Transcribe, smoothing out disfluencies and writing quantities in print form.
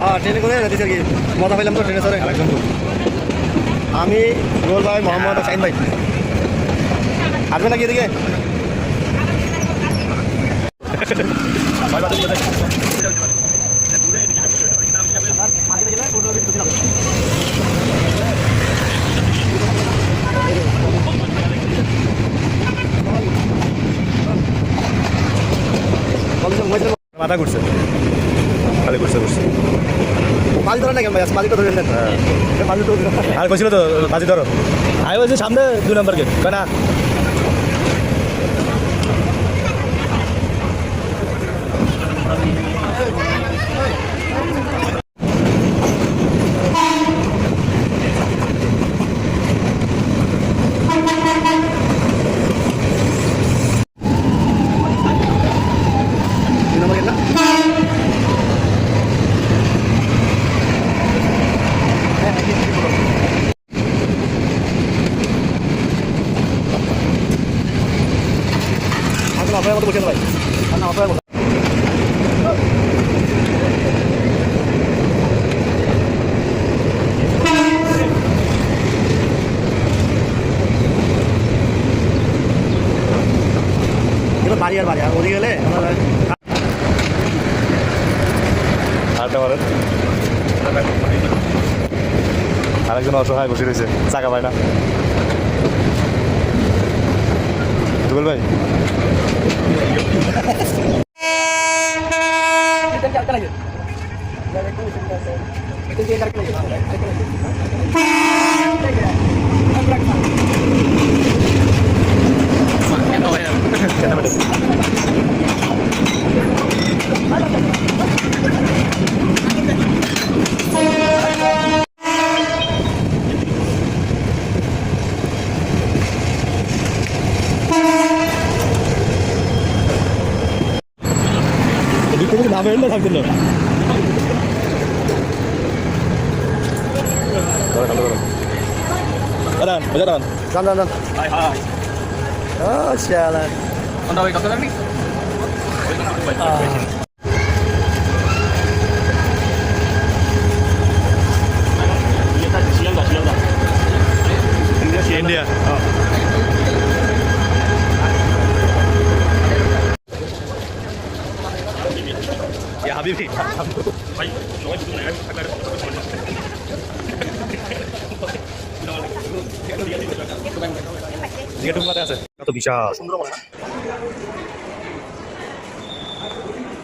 হ্যাঁ ট্রেনে করে দিচ্ছে কি মজা পাইলাম তো ট্রেনে চড়ে। আমি রোল ভাই মোহাম্মদ শাহিন ভাই আসবে নাকি এদিকে? মাথা ঘুরছে, খালি ঘুরছে ঘুরছে। মাছ ধরে না কেন ভাই? মাছ তো ধরে নেন। আর কইছিল তো বাজি ধরো, আমি বলছি সামনে 2 নম্বর গেট না। আপনার মতো বসে ভাই না আপনার মতো বাড়ি আর বাড়ি আর ওদিকে গেলে আরেকজন অসহায় বসে রয়েছে, চাকা পায় না। দুবল ভাই নামে না থাকছিল। India. Ya Habibi. Dia tuh mata আছে কত বিশাল সুন্দর